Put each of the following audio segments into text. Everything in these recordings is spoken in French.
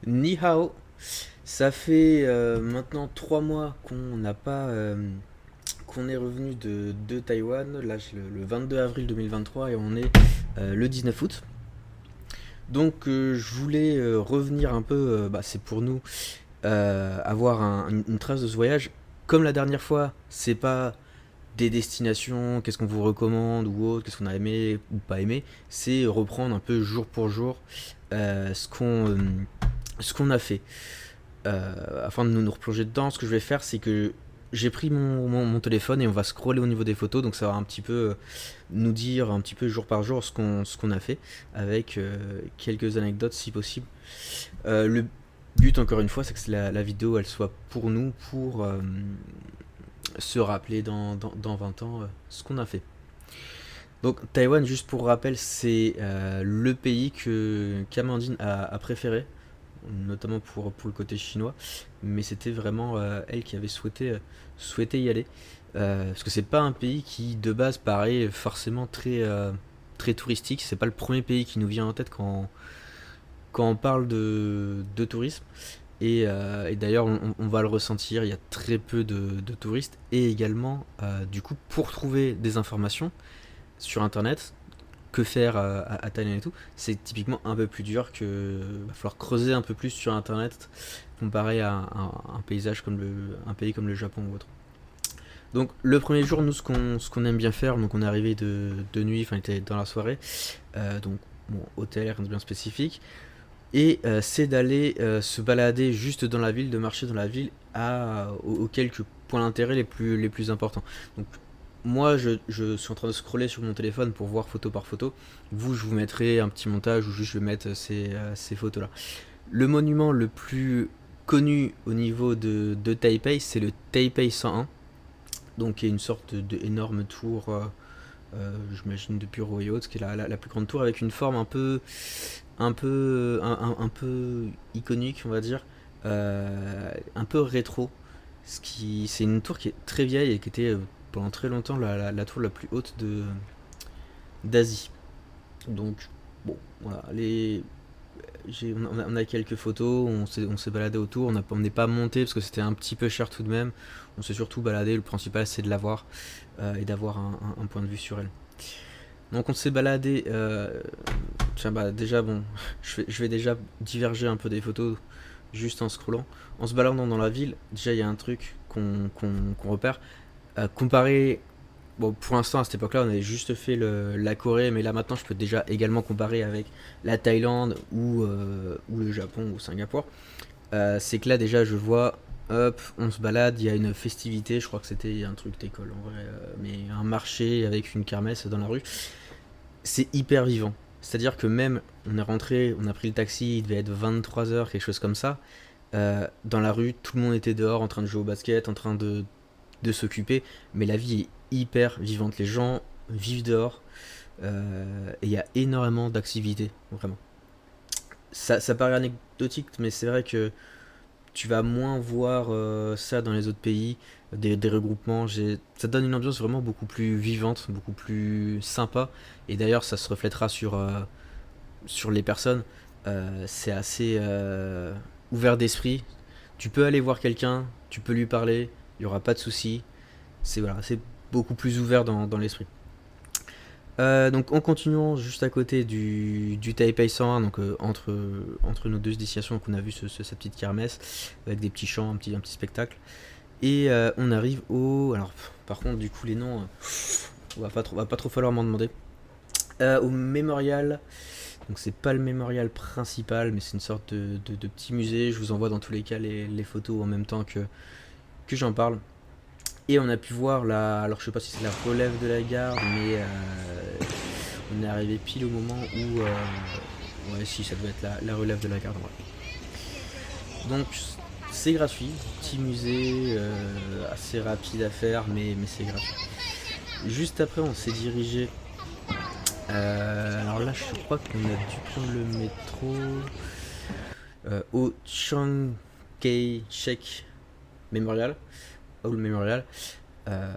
Ni hao, ça fait maintenant 3 mois qu'on n'a pas, qu'on est revenu de Taïwan. Là, le 22 avril 2023 et on est le 19 août. Donc, je voulais revenir un peu, c'est pour nous avoir une trace de ce voyage. Comme la dernière fois, c'est pas des destinations, qu'est-ce qu'on vous recommande ou autre, qu'est-ce qu'on a aimé ou pas aimé, c'est reprendre un peu jour pour jour euh, ce qu'on euh, ce qu'on a fait. Afin de nous replonger dedans, ce que je vais faire, c'est que j'ai pris mon téléphone et on va scroller au niveau des photos, donc ça va un petit peu nous dire un petit peu jour par jour ce qu'on a fait, avec quelques anecdotes si possible. Le but, encore une fois, c'est que la vidéo elle soit pour nous, pour se rappeler dans 20 ans ce qu'on a fait. Donc Taïwan, juste pour rappel, c'est le pays qu'Amandine a préféré, notamment pour le côté chinois, mais c'était vraiment elle qui avait souhaité y aller. Parce que c'est pas un pays qui de base paraît forcément très touristique, c'est pas le premier pays qui nous vient en tête quand on parle de tourisme. Et d'ailleurs, on va le ressentir, il y a très peu de touristes. Et également, du coup, pour trouver des informations sur Internet, que faire à Thaïlande et tout, c'est typiquement un peu plus dur que. Va falloir creuser un peu plus sur Internet comparé à un paysage un pays comme le Japon ou autre. Donc le premier jour, nous, ce qu'on aime bien faire, donc on est arrivé de nuit, enfin, il était dans la soirée, donc bon, hôtel, rien de bien spécifique, et c'est d'aller se balader juste dans la ville, de marcher dans la ville aux quelques points d'intérêt les plus importants. Donc moi je suis en train de scroller sur mon téléphone pour voir photo par photo. Vous, je vous mettrai un petit montage où juste je vais mettre ces photos là. Le monument le plus connu au niveau de Taipei, c'est le Taipei 101, donc qui est une sorte d'énorme tour, j'imagine de bureau et autres, qui est la plus grande tour avec une forme un peu iconique, on va dire, un peu rétro. C'est une tour qui est très vieille et qui était pendant très longtemps la tour la plus haute d'Asie. Donc, bon, voilà, on a quelques photos, on s'est baladé autour, on n'est pas monté parce que c'était un petit peu cher tout de même. On s'est surtout baladé, le principal c'est de la voir et d'avoir un point de vue sur elle. Donc on s'est baladé. Tiens, déjà, bon, je vais déjà diverger un peu des photos juste en scrollant. En se baladant dans la ville, déjà il y a un truc qu'on repère. Comparé. Bon, pour l'instant, à cette époque-là, on avait juste fait la Corée, mais là maintenant, je peux déjà également comparer avec la Thaïlande ou le Japon ou Singapour. C'est que là, déjà, je vois, hop, on se balade, il y a une festivité, je crois que c'était un truc d'école en vrai, mais un marché avec une kermesse dans la rue. C'est hyper vivant. C'est-à-dire que même, on est rentré, on a pris le taxi, il devait être 23 heures, quelque chose comme ça. Dans la rue, tout le monde était dehors en train de jouer au basket, en train de s'occuper, mais la vie est hyper vivante. Les gens vivent dehors et il y a énormément d'activités, vraiment. Ça paraît anecdotique, mais c'est vrai que tu vas moins voir ça dans les autres pays, des regroupements. Ça donne une ambiance vraiment beaucoup plus vivante, beaucoup plus sympa. Et d'ailleurs, ça se reflètera sur les personnes. C'est assez ouvert d'esprit. Tu peux aller voir quelqu'un, tu peux lui parler, il n'y aura pas de souci. C'est beaucoup plus ouvert dans l'esprit. Donc en continuant juste à côté du Taipei 101, donc entre nos deux destinations qu'on a vu cette petite kermesse avec des petits chants, un petit spectacle. Et on arrive au. Alors, par contre, du coup, les noms, va pas trop falloir m'en demander. Au mémorial. Donc, c'est pas le mémorial principal, mais c'est une sorte de petit musée. Je vous envoie dans tous les cas les photos en même temps que j'en parle. Et on a pu voir la. Alors, je sais pas si c'est la relève de la garde, mais on est arrivé pile au moment où. Ouais, si, ça doit être la relève de la garde. Ouais. Donc, c'est gratuit, petit musée, assez rapide à faire, mais c'est gratuit. Juste après, on s'est dirigé. Alors là, je crois qu'on a dû prendre le métro au Chiang Kai-shek Memorial. Oh, le Memorial. Euh,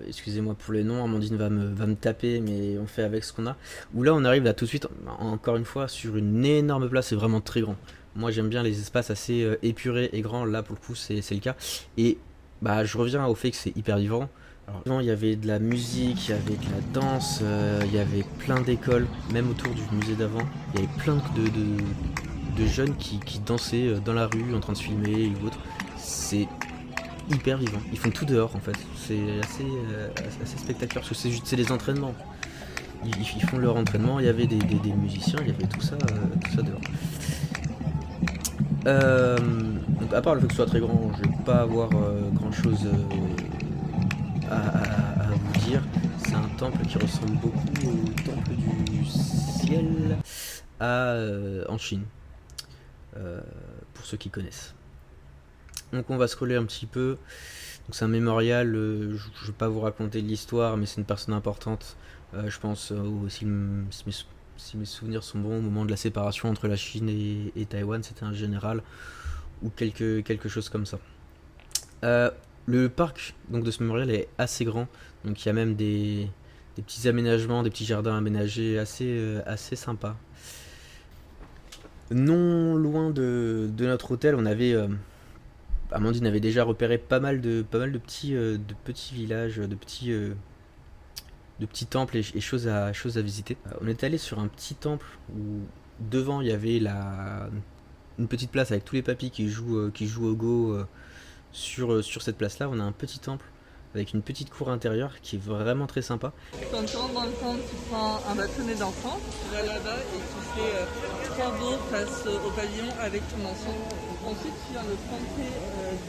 Excusez-moi pour les noms, Amandine va me taper, mais on fait avec ce qu'on a. Où là, on arrive là tout de suite, encore une fois, sur une énorme place, c'est vraiment très grand. moi j'aime bien les espaces assez épurés et grands, là pour le coup c'est le cas. Et bah je reviens au fait que c'est hyper vivant. Alors, avant, il y avait de la musique, il y avait de la danse, il y avait plein d'écoles, même autour du musée d'avant. Il y avait plein de jeunes qui dansaient dans la rue en train de se filmer ou autre. C'est hyper vivant. Ils font tout dehors en fait. C'est assez spectaculaire parce que c'est des entraînements. Ils font leur entraînement, il y avait des musiciens, il y avait tout ça dehors. Donc à part le fait que ce soit très grand, je vais pas avoir grand chose à vous dire. C'est un temple qui ressemble beaucoup au temple du ciel en Chine, euh, pour ceux qui connaissent. Donc on va scroller un petit peu. Donc c'est un mémorial, je vais pas vous raconter l'histoire, mais c'est une personne importante. Je pense, si mes souvenirs sont bons, au moment de la séparation entre la Chine et Taïwan, c'était un général ou quelque chose comme ça. Euh, le parc donc, de ce mémorial est assez grand, donc il y a même des petits aménagements, des petits jardins aménagés assez sympas. Non loin de notre hôtel, Amandine avait déjà repéré pas mal de petits villages, de petits temples et choses à visiter. On est allé sur un petit temple où devant il y avait une petite place avec tous les papis qui jouent au go sur cette place-là. On a un petit temple avec une petite cour intérieure qui est vraiment très sympa. Quand tu rentres dans le temple, tu prends un bâtonnet d'enfant, tu vas là-bas et tu fais 3 face au pavillon avec ton enfant. Ensuite, tu viens le tremper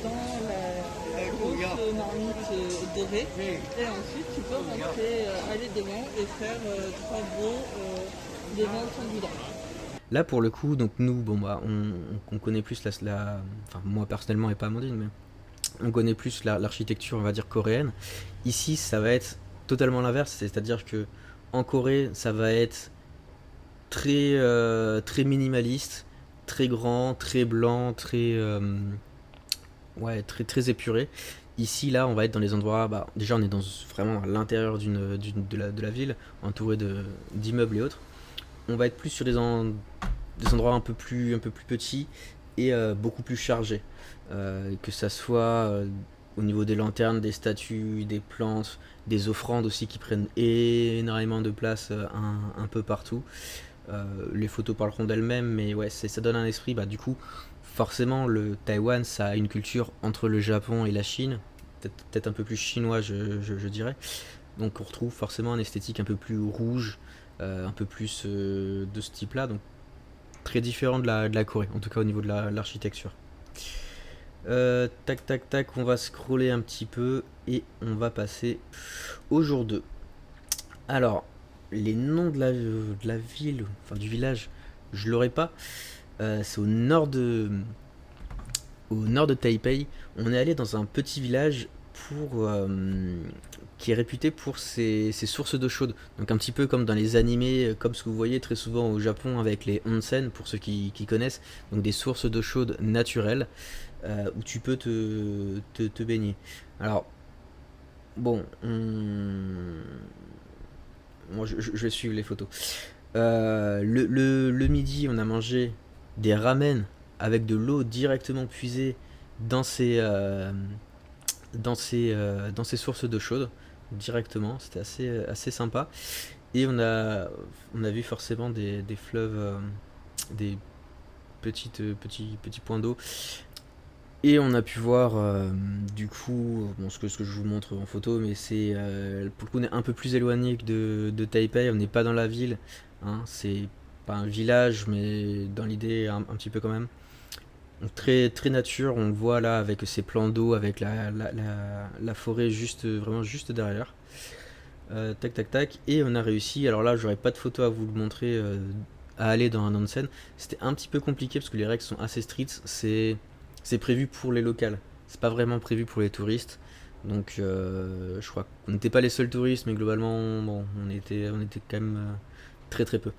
dans la grosse marmite dorée. Et ensuite, tu peux aller devant et faire 3 devant ton boudin. Là pour le coup, donc nous, bon bah, on connaît plus enfin moi personnellement et pas Amandine, mais on connaît plus l'architecture, on va dire coréenne. Ici, ça va être totalement l'inverse, c'est-à-dire que en Corée, ça va être très minimaliste, très grand, très blanc, ouais, très épuré. Ici, là, on va être dans les endroits. Bah, déjà, on est vraiment à l'intérieur de la ville, entouré d'immeubles et autres. On va être plus sur des endroits un peu plus petits et beaucoup plus chargés. Que ça soit au niveau des lanternes, des statues, des plantes, des offrandes aussi qui prennent énormément de place un peu partout. Les photos parleront d'elles-mêmes, mais ouais, ça donne un esprit. Bah, du coup, forcément, le Taïwan, ça a une culture entre le Japon et la Chine, peut-être un peu plus chinois, je dirais. Donc, on retrouve forcément un esthétique un peu plus rouge, un peu plus de ce type-là. Donc, très différent de la Corée, en tout cas au niveau de l'architecture. Tac, tac, tac, on va scroller un petit peu et on va passer au jour 2. Alors, les noms de la ville, enfin du village, je l'aurais pas. C'est au nord de Taipei. On est allé dans un petit village qui est réputé pour ses sources d'eau chaude. Donc un petit peu comme dans les animés, comme ce que vous voyez très souvent au Japon avec les onsen, pour ceux qui connaissent. Donc des sources d'eau chaude naturelles où tu peux te baigner. Alors, bon, moi je vais suivre les photos. Le midi, on a mangé des ramen avec de l'eau directement puisée dans ces sources d'eau chaude directement. C'était assez sympa. Et on a vu forcément des fleuves, des petits points d'eau. Et on a pu voir, du coup, bon, ce que je vous montre en photo, mais pour le coup, on est un peu plus éloigné que de Taipei, on n'est pas dans la ville, hein, c'est pas un village, mais dans l'idée, un petit peu quand même. Donc, très nature, on le voit là avec ces plans d'eau, avec la forêt vraiment juste derrière. Tac, tac, tac, et on a réussi, alors là, j'aurais pas de photo à vous le montrer, à aller dans un onsen. C'était un petit peu compliqué parce que les règles sont assez strictes, c'est prévu pour les locales. C'est pas vraiment prévu pour les touristes. Donc je crois qu'on n'était pas les seuls touristes, mais globalement, bon, on était quand même très peu.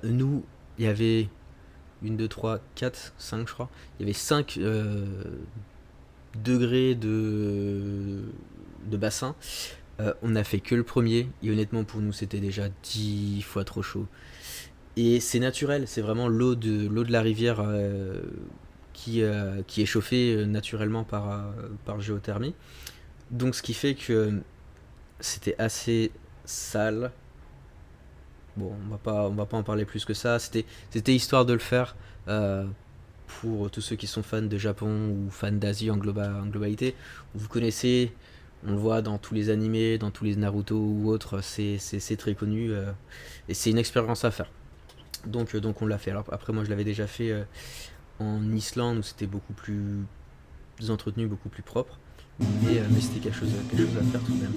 Nous, il y avait 1, 2, 3, 4, 5 je crois. Il y avait 5 degrés de bassin. On a fait que le premier, et honnêtement pour nous c'était déjà 10 fois trop chaud. Et c'est naturel, c'est vraiment l'eau de la rivière qui est chauffée naturellement par géothermie. Donc ce qui fait que c'était assez sale. Bon, on va pas en parler plus que ça. C'était histoire de le faire euh, pour tous ceux qui sont fans de Japon ou fans d'Asie en globalité. Vous connaissez, on le voit dans tous les animés, dans tous les Naruto ou autres, c'est très connu et c'est une expérience à faire. Donc on l'a fait. Alors après, moi je l'avais déjà fait en Islande où c'était beaucoup plus entretenu, beaucoup plus propre. Mais c'était quelque chose à faire tout de même.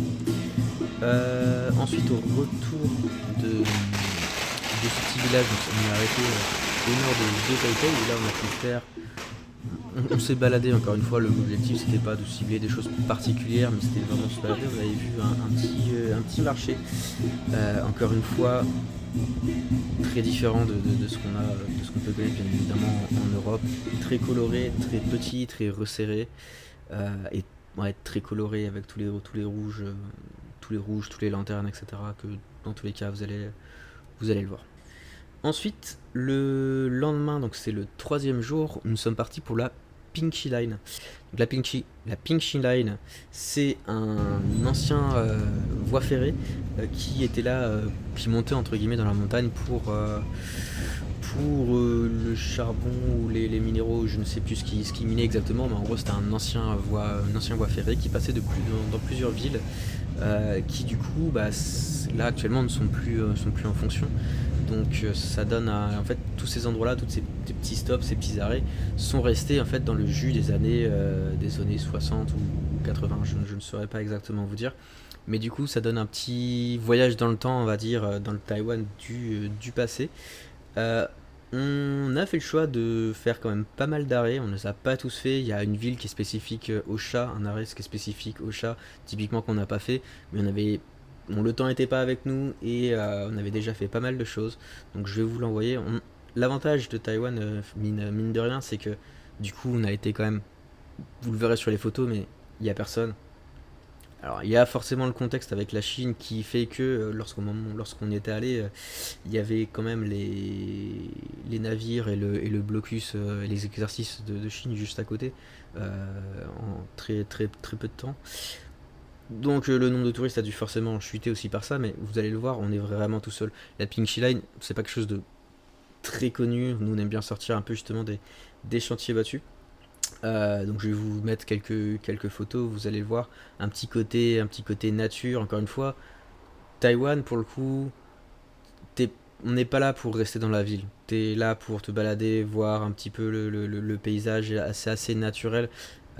Ensuite, au retour de ce petit village, donc on est arrêté au nord de Taipei, et là on a pu faire. On s'est baladé encore une fois, l'objectif c'était pas de cibler des choses particulières, mais c'était vraiment se balader. On avait vu un petit marché, encore une fois très différent de ce qu'on peut connaître bien évidemment en Europe, très coloré, très petit, très resserré, et ouais, très coloré avec tous les rouges, toutes les lanternes, etc. Que dans tous les cas vous allez le voir. Ensuite, le lendemain, donc c'est le troisième jour, nous sommes partis pour la Pinky Line. Donc la Pinky Line, c'est un ancien voie ferrée qui était là, qui montait entre guillemets dans la montagne pour le charbon ou les minéraux, je ne sais plus ce qui minait exactement, mais en gros c'était une ancienne voie ferrée qui passait dans plusieurs villes, qui du coup, bah, là actuellement ne sont plus en fonction. Donc ça donne en fait tous ces endroits-là, tous ces petits stops, ces petits arrêts sont restés en fait dans le jus des années 60 ou 80, je ne saurais pas exactement vous dire. Mais du coup, ça donne un petit voyage dans le temps, on va dire, dans le Taïwan du passé. Euh, on a fait le choix de faire quand même pas mal d'arrêts, on ne les a pas tous fait. Il y a une ville qui est spécifique au chat, un arrêt qui est spécifique au chat, typiquement qu'on n'a pas fait, mais bon, le temps n'était pas avec nous et on avait déjà fait pas mal de choses. Donc je vais vous l'envoyer. L'avantage de Taïwan, mine de rien, c'est que du coup on a été quand même, vous le verrez sur les photos, mais il n'y a personne. Alors, il y a forcément le contexte avec la Chine qui fait que lorsqu'on y était allé, il y avait quand même les navires et le blocus et les exercices de Chine juste à côté, en très, très, très peu de temps. Donc, le nombre de touristes a dû forcément chuter aussi par ça, mais vous allez le voir, on est vraiment tout seul. La Pinky Line, c'est pas quelque chose de très connu. Nous, on aime bien sortir un peu justement des chantiers battus. Donc je vais vous mettre quelques photos, vous allez le voir, un petit côté nature. Encore une fois, Taïwan pour le coup, on n'est pas là pour rester dans la ville. T'es là pour te balader, voir un petit peu le paysage, c'est assez naturel.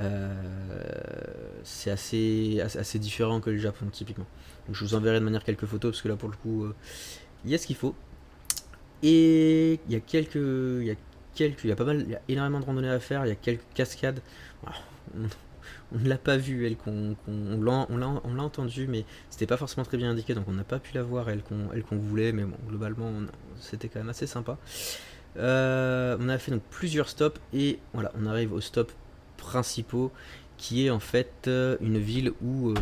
Euh, c'est assez différent que le Japon typiquement. Donc je vous enverrai de manière quelques photos parce que là pour le coup, il y a ce qu'il faut. Et il y a énormément de randonnées à faire, il y a quelques cascades. Ah, on ne l'a pas vue, elle, on l'a entendu, mais c'était pas forcément très bien indiqué, donc on n'a pas pu la voir, elle qu'on voulait, mais bon, globalement, c'était quand même assez sympa. On a fait donc plusieurs stops, et voilà, on arrive aux stops principaux, qui est en fait une ville où,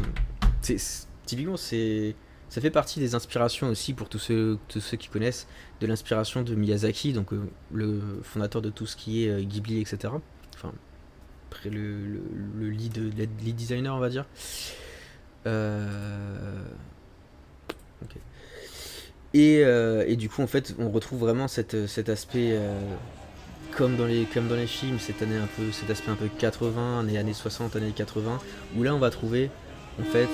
typiquement, ça fait partie des inspirations aussi pour tous ceux qui connaissent de l'inspiration de Miyazaki, donc le fondateur de tout ce qui est Ghibli, etc. Enfin, après le lead designer, on va dire. Euh, ok. Et du coup, en fait, on retrouve vraiment cet aspect, comme dans les films, cet aspect un peu 80, années 60, années 80, où là, on va trouver, en fait,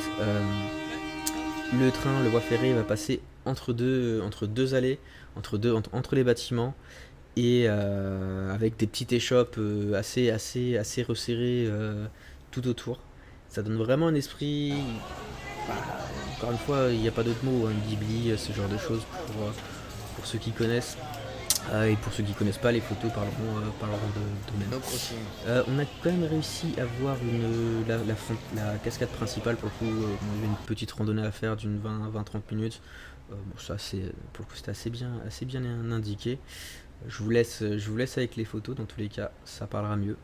le voie ferré va passer entre deux allées, entre les bâtiments, et avec des petites échoppes assez resserrées tout autour. Ça donne vraiment un esprit. Bah, encore une fois, il n'y a pas d'autre mot, hein, Ghibli, ce genre de choses pour ceux qui connaissent. Et pour ceux qui connaissent pas, les photos parleront d'eux-mêmes. No crossing. On a quand même réussi à voir la cascade principale. Pour le coup, on avait une petite randonnée à faire d'une 20-30 minutes. Bon, ça, pour le coup, c'était assez bien indiqué. Je vous laisse avec les photos, dans tous les cas, ça parlera mieux.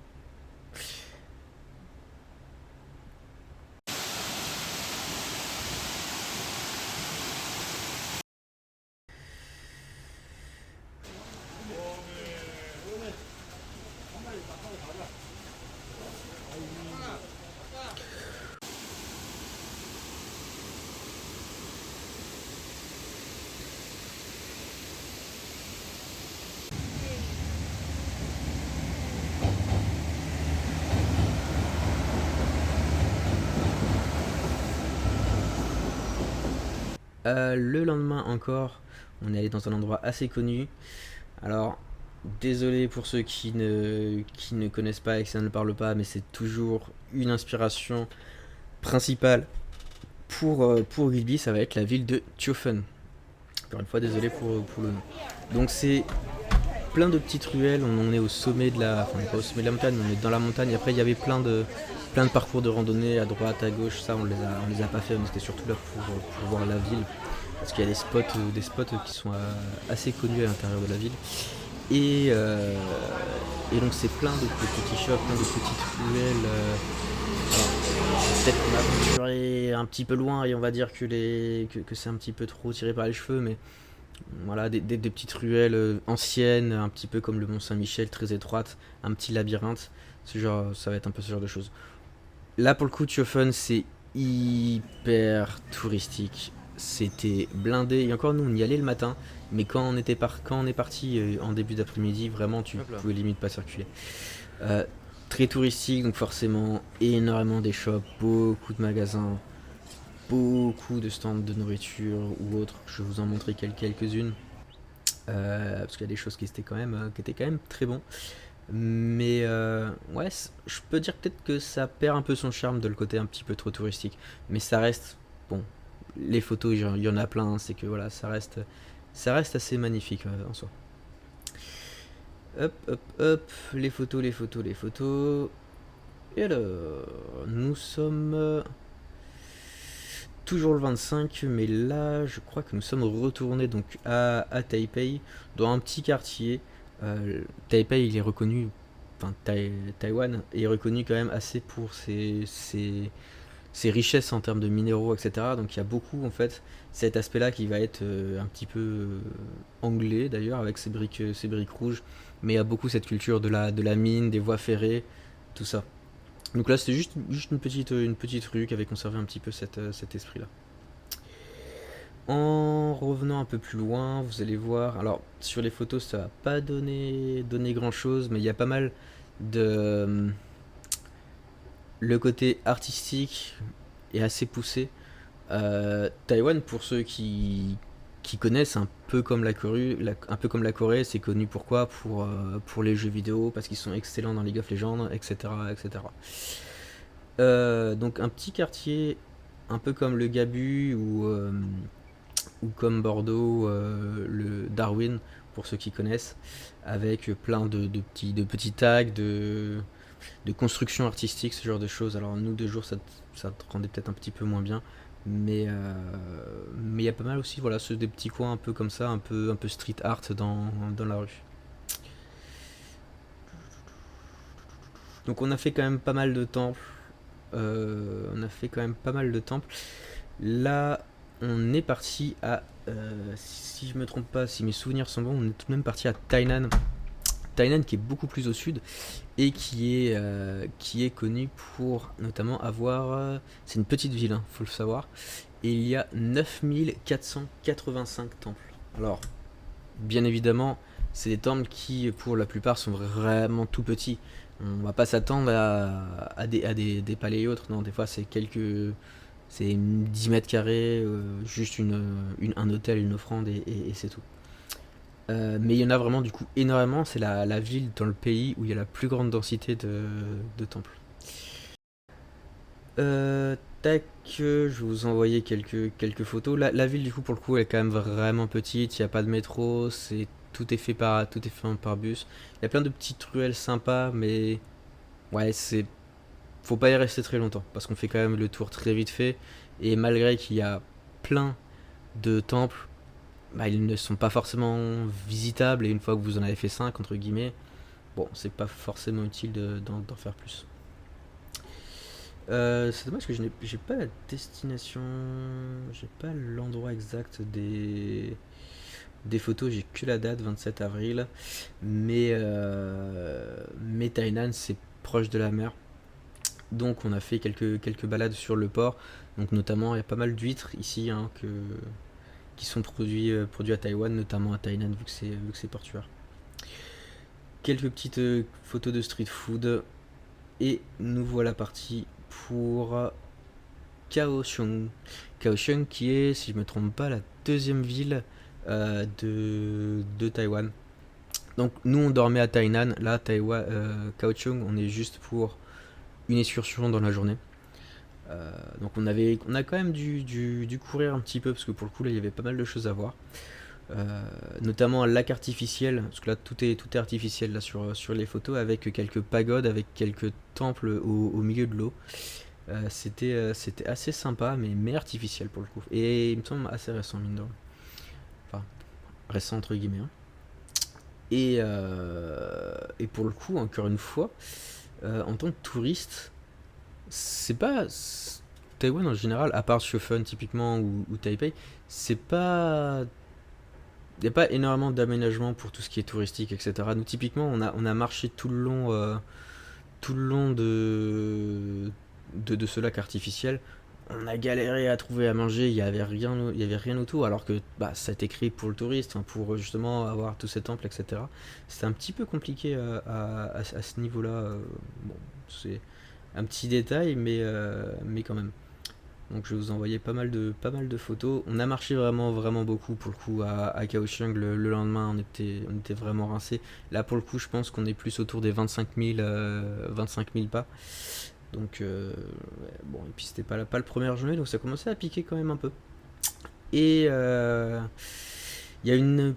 Le lendemain encore, on est allé dans un endroit assez connu. Alors, désolé pour ceux qui ne connaissent pas et qui ne parlent pas, mais c'est toujours une inspiration principale pour Gilby, ça va être la ville de Tiofen. Encore une fois, désolé pour le nom. Donc c'est plein de petites ruelles, on est au sommet de la... Enfin, on n'est pas au sommet de la montagne, on est dans la montagne. Après, il y avait plein de parcours de randonnée à droite, à gauche. Ça, on les a pas fait, on était surtout là pour voir la ville. Parce qu'il y a des spots qui sont assez connus à l'intérieur de la ville. Et, euh, et donc c'est plein de petits shops, plein de petites ruelles. Alors, peut-être m'aventurer un petit peu loin et on va dire que c'est un petit peu trop tiré par les cheveux, mais voilà, des petites ruelles anciennes, un petit peu comme le Mont Saint-Michel, très étroite, un petit labyrinthe. Ça va être un peu ce genre de choses. Là, pour le coup, Tiofen, c'est hyper touristique. C'était blindé. Et encore, nous, on y allait le matin. Mais quand on est parti en début d'après-midi, vraiment, tu pouvais limite pas circuler. Euh, Très touristique, donc forcément, énormément des shops, beaucoup de magasins, beaucoup de stands de nourriture ou autres. Je vais vous en montrer quelques-unes. Parce qu'il y a des choses qui étaient quand même très bons. Mais ouais, je peux dire peut-être que ça perd un peu son charme de le côté un petit peu trop touristique. Mais ça reste, bon, les photos, il y en a plein, hein, c'est que voilà, ça reste assez magnifique en soi. Hop, hop, hop, les photos, les photos, les photos. Et alors, nous sommes toujours le 25, mais là, je crois que nous sommes retournés donc à Taipei, dans un petit quartier. Taipei, il est reconnu, enfin Taïwan est reconnu quand même assez pour ses richesses en termes de minéraux, etc. Donc il y a beaucoup en fait cet aspect-là qui va être un petit peu anglais d'ailleurs avec ces briques rouges, mais il y a beaucoup cette culture de la mine, des voies ferrées, tout ça. Donc là c'était juste une petite rue qui avait conservé un petit peu cet esprit-là. En revenant un peu plus loin, vous allez voir, alors sur les photos ça va pas donner grand chose, mais il y a pas mal de... Le côté artistique est assez poussé. Taïwan, pour ceux qui connaissent, un peu comme la Corée, c'est connu pourquoi pour les jeux vidéo, parce qu'ils sont excellents dans League of Legends, etc. etc. Donc un petit quartier, un peu comme le Gabu ou comme Bordeaux, le Darwin, pour ceux qui connaissent, avec plein de petits tags, de construction artistique, ce genre de choses. Alors nous, de jour, ça te rendait peut-être un petit peu moins bien, mais il y a pas mal aussi, voilà, des petits coins un peu comme ça, un peu street art dans la rue. Donc on a fait quand même pas mal de temples. On a fait quand même pas mal de temples. Là, on est parti à, si je me trompe pas, si mes souvenirs sont bons, on est tout de même parti à Tainan. Tainan qui est beaucoup plus au sud et qui est connu pour notamment avoir... c'est une petite ville, hein, faut le savoir. Et il y a 9485 temples. Alors, bien évidemment, c'est des temples qui, pour la plupart, sont vraiment tout petits. On va pas s'attendre des palais et autres. Non, des fois, c'est 10 mètres carrés, juste un hôtel, une offrande et c'est tout. Mais il y en a vraiment du coup énormément. C'est la ville dans le pays où il y a la plus grande densité de temples. Tac, je vais vous envoyer quelques photos. La ville du coup pour le coup elle est quand même vraiment petite. Il n'y a pas de métro. Tout est fait par bus. Il y a plein de petites ruelles sympas, mais ouais faut pas y rester très longtemps parce qu'on fait quand même le tour très vite fait. Et malgré qu'il y a plein de temples, bah, ils ne sont pas forcément visitables et une fois que vous en avez fait 5 entre guillemets, bon, c'est pas forcément utile d'en faire plus. C'est dommage que j'ai pas la destination, j'ai pas l'endroit exact des photos, j'ai que la date 27 avril, mais Tainan c'est proche de la mer, donc on a fait quelques balades sur le port, donc notamment il y a pas mal d'huîtres ici hein, qui sont produits à Taïwan, notamment à Tainan vu que c'est portuaire. Quelques petites photos de street food et nous voilà partis pour Kaohsiung. Kaohsiung qui est, si je me trompe pas, la deuxième ville de Taïwan. Donc nous on dormait à Tainan, là Kaohsiung on est juste pour une excursion dans la journée. Donc on a quand même dû courir un petit peu parce que pour le coup là il y avait pas mal de choses à voir. Notamment un lac artificiel, parce que là tout est artificiel là sur les photos, avec quelques pagodes, avec quelques temples au milieu de l'eau. C'était assez sympa, mais artificiel pour le coup. Et il me semble assez récent, mine de rien. Enfin, récent entre guillemets, hein. Et pour le coup, encore une fois, en tant que touriste, c'est pas. Taïwan en général, à part Shufun typiquement ou Taipei, c'est pas. Il n'y a pas énormément d'aménagement pour tout ce qui est touristique, etc. Nous, typiquement, on a marché tout le long de ce lac artificiel. On a galéré à trouver à manger, il y avait rien autour, alors que bah, ça a été créé pour le touriste, hein, pour justement avoir tous ces temples, etc. C'est un petit peu compliqué à ce niveau-là. Bon, c'est un petit détail, mais quand même. Donc je vais vous envoyer pas mal de photos. On a marché vraiment, vraiment beaucoup pour le coup à Kaohsiung. Le lendemain, on était vraiment rincé. Là, pour le coup, je pense qu'on est plus autour des 25 000 pas. Donc, bon, et puis c'était pas le première journée, donc ça commençait à piquer quand même un peu. Et il y a une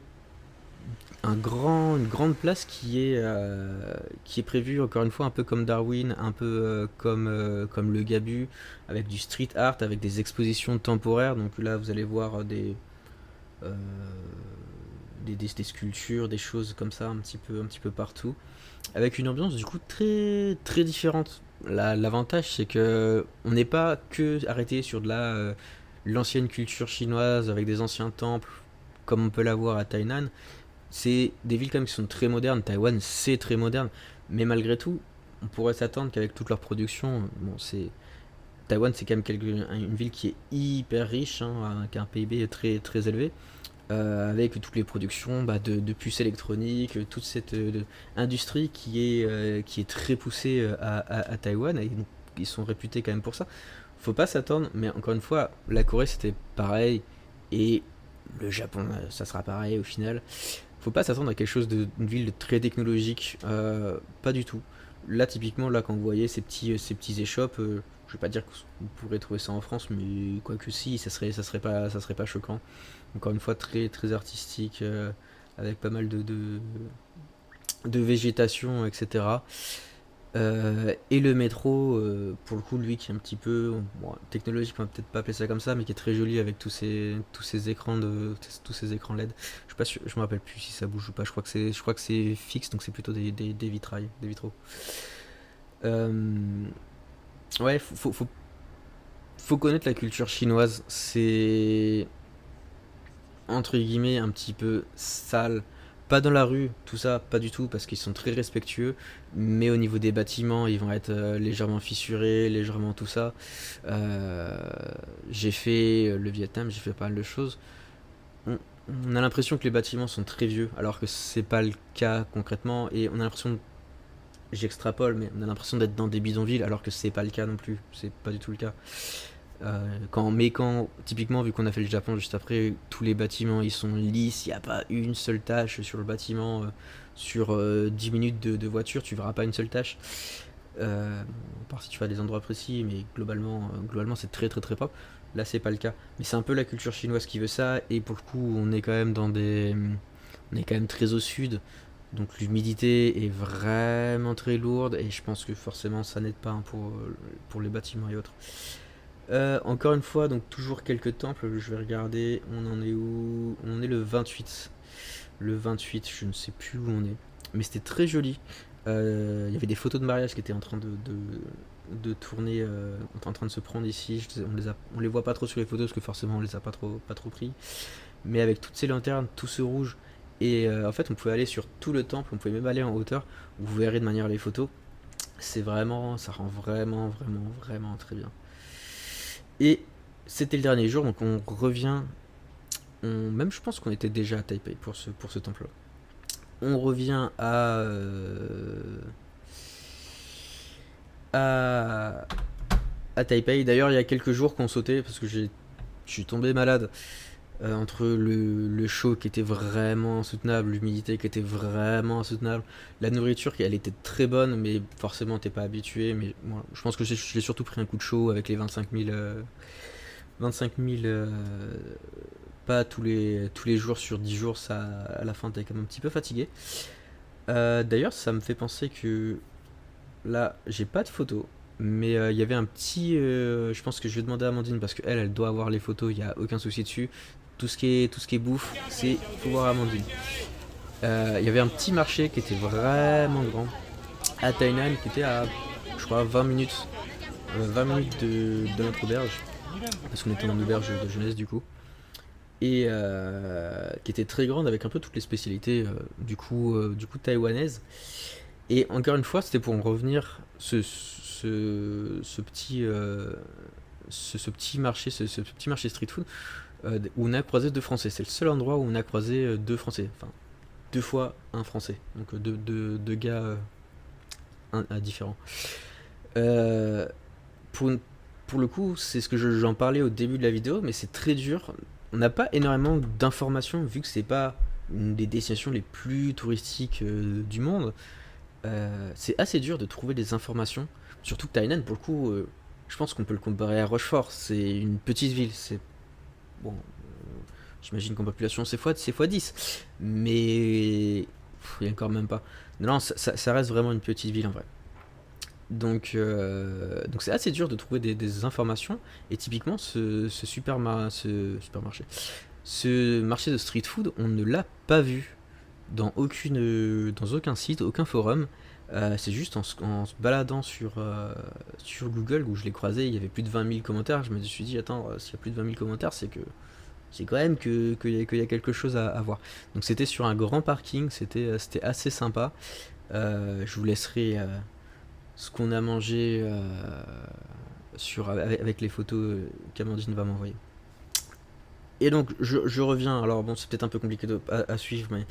grande place qui est prévue, encore une fois, un peu comme Darwin, un peu comme le Gabu, avec du street art, avec des expositions temporaires. Donc là, vous allez voir euh, des sculptures, des choses comme ça, un petit peu partout, avec une ambiance du coup très, très différente. L'avantage, c'est que on n'est pas que arrêté sur de l'ancienne culture chinoise avec des anciens temples, comme on peut l'avoir à Tainan. C'est des villes quand même qui sont très modernes. Taïwan, c'est très moderne, mais malgré tout, on pourrait s'attendre qu'avec toute leur production, bon, Taïwan, c'est quand même une ville qui est hyper riche, hein, qui a un PIB très très élevé, avec toutes les productions bah, de puces électroniques, toute cette industrie qui est très poussée à Taïwan, et donc ils sont réputés quand même pour ça. Faut pas s'attendre, mais encore une fois, la Corée c'était pareil, et le Japon, ça sera pareil au final. Faut pas s'attendre à quelque chose d'une ville très technologique, pas du tout. Là, typiquement, là, quand vous voyez ces petits échoppes, je vais pas dire que vous pourrez trouver ça en France, mais quoi que si, ça serait pas choquant. Encore une fois, très, très artistique, avec pas mal de végétation, etc. Et le métro, pour le coup, lui qui est un petit peu bon, technologique, on va peut-être pas appeler ça comme ça, mais qui est très joli avec tous ces écrans LED. Je suis pas sûr, je me rappelle plus si ça bouge ou pas. Je crois que c'est fixe, donc c'est plutôt des vitrails, des vitraux. Euh, ouais, faut connaître la culture chinoise. C'est entre guillemets un petit peu sale. Pas dans la rue, tout ça, pas du tout, parce qu'ils sont très respectueux, mais au niveau des bâtiments, ils vont être légèrement fissurés, légèrement tout ça. Euh, j'ai fait le Vietnam, j'ai fait pas mal de choses. On, on a l'impression que les bâtiments sont très vieux, alors que c'est pas le cas concrètement, et on a l'impression, j'extrapole, mais on a l'impression d'être dans des bidonvilles, alors que c'est pas le cas non plus, c'est pas du tout le cas. Typiquement, vu qu'on a fait le Japon juste après, tous les bâtiments ils sont lisses, il n'y a pas une seule tâche sur le bâtiment. Sur 10 minutes de voiture, tu verras pas une seule tâche. À part si tu vas à des endroits précis, mais globalement c'est très très très propre. Là, c'est pas le cas. Mais c'est un peu la culture chinoise qui veut ça, et pour le coup, on est quand même on est quand même très au sud. Donc l'humidité est vraiment très lourde, et je pense que forcément ça n'aide pas, hein, pour les bâtiments et autres. Encore une fois, donc toujours quelques temples, je vais regarder, on en est où? On en est le 28. Le 28, je ne sais plus où on est. Mais c'était très joli. Il y avait des photos de mariage qui étaient en train de tourner, en train de se prendre ici. On les voit pas trop sur les photos parce que forcément on les a pas trop pris. Mais avec toutes ces lanternes, tout ce rouge. Et en fait, on pouvait aller sur tout le temple, on pouvait même aller en hauteur. Vous verrez de manière les photos. Ça rend vraiment, vraiment, vraiment très bien. Et c'était le dernier jour, donc on revient. Même je pense qu'on était déjà à Taipei pour ce temple-là. On revient à à Taipei. D'ailleurs, il y a quelques jours qu'on sautait parce que je suis tombé malade entre le chaud qui était vraiment insoutenable, l'humidité qui était vraiment insoutenable, la nourriture qui elle était très bonne, mais forcément t'es pas habitué. Mais moi, je pense que j'ai surtout pris un coup de chaud avec les 25 000 pas tous les jours sur 10 jours, ça, à la fin t'es quand même un petit peu fatigué. D'ailleurs, ça me fait penser que là, j'ai pas de photos, mais il y avait un petit. Je pense que je vais demander à Amandine parce qu'elle, elle doit avoir les photos, il y a aucun souci dessus. Tout ce qui est bouffe, c'est faut voir Amandine. Il y avait un petit marché qui était vraiment grand à Tainan, qui était à, je crois, 20 minutes, 20 minutes de notre auberge, parce qu'on était en auberge de jeunesse du coup, et qui était très grande avec un peu toutes les spécialités du coup taïwanaises. Et encore une fois, c'était pour en revenir ce petit ce petit marché, ce petit marché street food où on a croisé deux Français. C'est le seul endroit où on a croisé deux Français, enfin deux fois un Français, donc deux gars différents. Euh, pour, pour le coup, c'est ce que j'en parlais au début de la vidéo, mais c'est très dur. On n'a pas énormément d'informations vu que c'est pas une des destinations les plus touristiques du monde. C'est assez dur de trouver des informations. Surtout que Tainan, pour le coup, je pense qu'on peut le comparer à Rochefort. C'est une petite ville. C'est bon, j'imagine qu'en population c'est fois 10. Mais il y a encore même pas. Non, ça reste vraiment une petite ville en vrai. Donc c'est assez dur de trouver des informations. Et typiquement, ce supermarché, ce marché de street food, on ne l'a pas vu dans aucun site, aucun forum. C'est juste en se baladant sur Google où je l'ai croisé, il y avait plus de 20 000 commentaires. Je me suis dit, attends, s'il y a plus de 20 000 commentaires, c'est quand même qu'il y a quelque chose à voir. Donc c'était sur un grand parking, c'était assez sympa. Je vous laisserai ce qu'on a mangé avec les photos qu'Amandine va m'envoyer. Et donc je reviens, alors bon c'est peut-être un peu compliqué à suivre, mais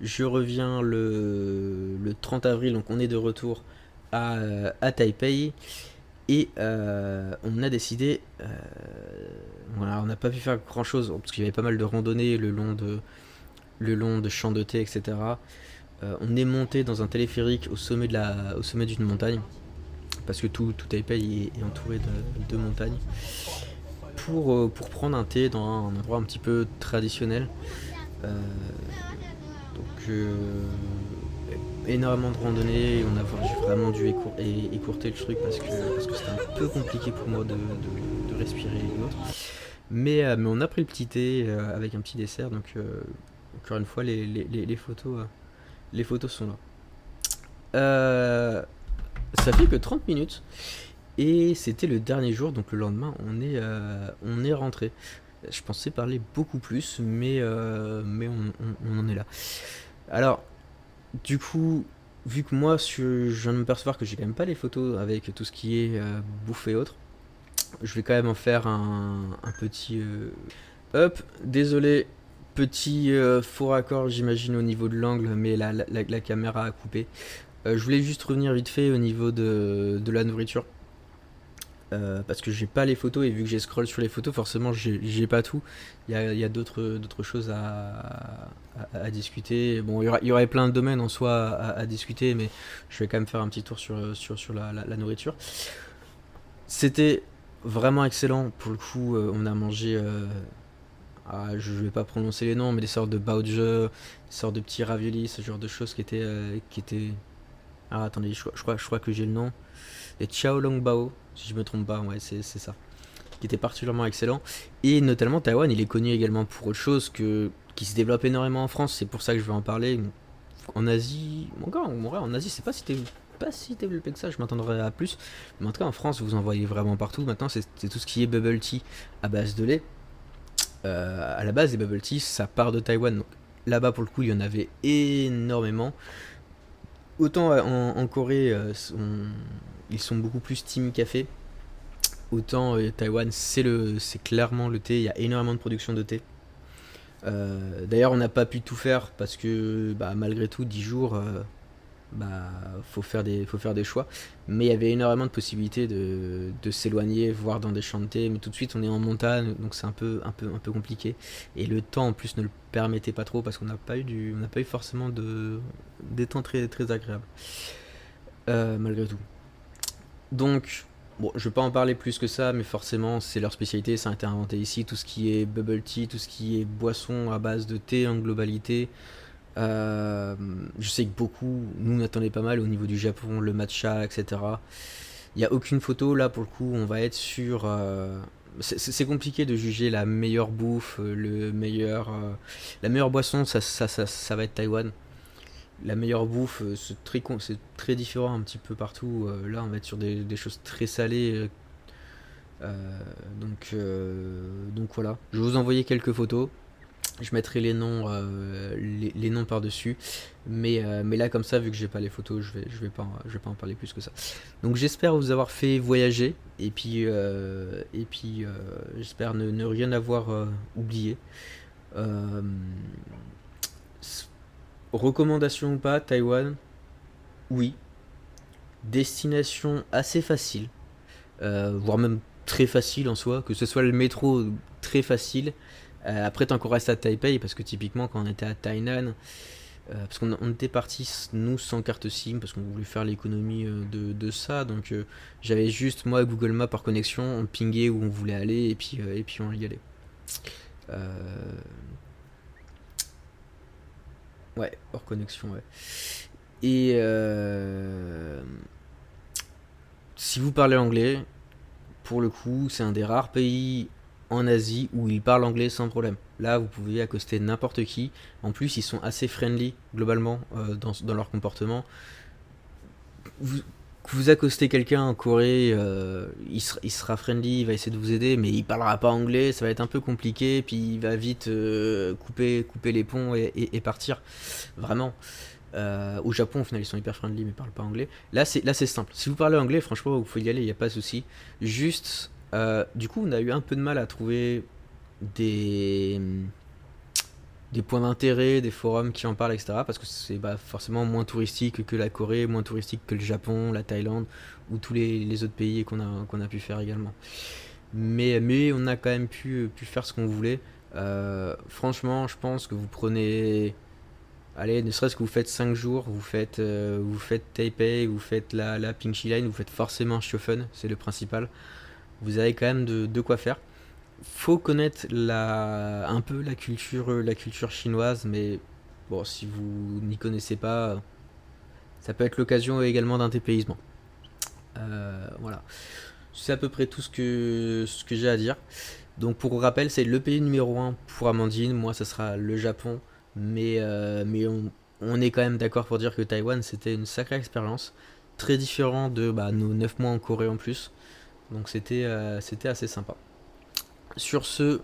je reviens le 30 avril, donc on est de retour à Taipei, et on a décidé, voilà, on n'a pas pu faire grand chose, parce qu'il y avait pas mal de randonnées le long de champs de thé, etc. On est monté dans un téléphérique au sommet d'une montagne, parce que tout Taipei est entouré de montagnes pour prendre un thé dans un endroit un petit peu traditionnel. Euh, donc énormément de randonnées, j'ai vraiment dû écourter le truc parce que c'était un peu compliqué pour moi de respirer et autres. Mais on a pris le petit thé avec un petit dessert, donc encore une fois les photos sont là. Ça fait que 30 minutes. Et c'était le dernier jour, donc le lendemain, on est rentré. Je pensais parler beaucoup plus, mais on en est là. Alors, du coup, vu que moi, je viens de me percevoir que j'ai quand même pas les photos avec tout ce qui est bouffe et autres, je vais quand même en faire un petit up. Désolé, petit faux raccord, j'imagine, au niveau de l'angle, mais la caméra a coupé. Je voulais juste revenir vite fait au niveau de la nourriture. Parce que j'ai pas les photos et vu que j'ai scroll sur les photos, forcément j'ai pas tout. Il y a d'autres choses à discuter. Bon, il y aurait plein de domaines en soi à discuter, mais je vais quand même faire un petit tour sur la nourriture. C'était vraiment excellent. Pour le coup, on a mangé, je vais pas prononcer les noms, mais des sortes de baoje, des sortes de petits raviolis, ce genre de choses qui étaient. Ah, attendez, je crois que j'ai le nom. Les Chao Long Bao, si je me trompe pas, ouais, c'est ça. Qui était particulièrement excellent. Et notamment, Taïwan, il est connu également pour autre chose qui se développe énormément en France, c'est pour ça que je vais en parler. En Asie, en Asie, c'est pas si développé que ça, je m'attendrais à plus. Mais en tout cas, en France, vous en voyez vraiment partout. Maintenant, c'est tout ce qui est bubble tea à base de lait. À la base, les bubble tea, ça part de Taïwan. Donc là-bas, pour le coup, il y en avait énormément. Autant en Corée, ils sont beaucoup plus team café. Autant Taïwan, c'est clairement le thé. Il y a énormément de production de thé. D'ailleurs, on n'a pas pu tout faire parce que malgré tout, 10 jours, bah faut faire des choix. Mais il y avait énormément de possibilités de s'éloigner, voire dans des chantiers, mais tout de suite on est en montagne, donc c'est un peu compliqué. Et le temps en plus ne le permettait pas trop parce qu'on n'a pas eu forcément des temps très agréables, malgré tout. Donc, bon, je vais pas en parler plus que ça, mais forcément, c'est leur spécialité, ça a été inventé ici. Tout ce qui est bubble tea, tout ce qui est boisson à base de thé en globalité. Euh, je sais que beaucoup, nous, on attendait pas mal au niveau du Japon, le matcha, etc. Il n'y a aucune photo, là, pour le coup, on va être sur. C'est compliqué de juger la meilleure bouffe, la meilleure boisson, ça va être Taïwan. La meilleure bouffe, c'est très différent un petit peu partout. Là, on va être sur des choses très salées. Donc voilà. Je vais vous envoyer quelques photos. Je mettrai les noms par-dessus. Mais là, comme ça, vu que j'ai pas les photos, je vais pas en parler plus que ça. Donc j'espère vous avoir fait voyager. J'espère ne rien avoir oublié. Euh, Recommandation ou pas, Taïwan, oui. Destination assez facile, voire même très facile en soi, que ce soit le métro très facile. Après, tant qu'on reste à Taipei, parce que typiquement, quand on était à Tainan, parce qu'on était parti nous sans carte SIM, parce qu'on voulait faire l'économie de ça, donc j'avais juste moi Google Maps par connexion, on pingait où on voulait aller, et puis on y allait. Euh, ouais, hors connexion, ouais. Et si vous parlez anglais, pour le coup, c'est un des rares pays en Asie où ils parlent anglais sans problème. Là, vous pouvez accoster n'importe qui. En plus, ils sont assez friendly globalement dans leur comportement. Vous, vous accostez quelqu'un en Corée, il sera friendly, il va essayer de vous aider, mais il parlera pas anglais, ça va être un peu compliqué, puis il va vite couper les ponts et partir. Vraiment. Au Japon, au final, ils sont hyper friendly, mais ils parlent pas anglais. Là, c'est simple. Si vous parlez anglais, franchement, vous pouvez y aller, il n'y a pas de souci. Juste, du coup, on a eu un peu de mal à trouver des, des points d'intérêt, des forums qui en parlent, etc. Parce que c'est bah, forcément moins touristique que la Corée, moins touristique que le Japon, la Thaïlande, ou tous les autres pays qu'on a pu faire également. Mais on a quand même pu faire ce qu'on voulait. Franchement, je pense que vous prenez. Allez, ne serait-ce que vous faites 5 jours, vous faites Taipei, vous faites la Pingxi Line, vous faites forcément Shofen, c'est le principal. Vous avez quand même de quoi faire. Faut connaître un peu la culture chinoise, mais bon, si vous n'y connaissez pas, ça peut être l'occasion également d'un dépaysement. Voilà. C'est à peu près tout ce que j'ai à dire. Donc pour rappel, c'est le pays numéro un pour Amandine. Moi, ça sera le Japon. Mais on est quand même d'accord pour dire que Taïwan, c'était une sacrée expérience. Très différent de bah, nos 9 mois en Corée en plus. Donc c'était assez sympa. Sur ce,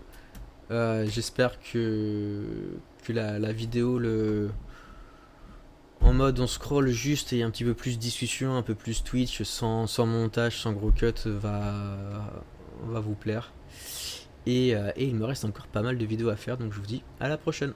j'espère que la vidéo en mode on scroll juste et un petit peu plus discussion, un peu plus Twitch, sans montage, sans gros cut, va vous plaire. Et il me reste encore pas mal de vidéos à faire, donc je vous dis à la prochaine.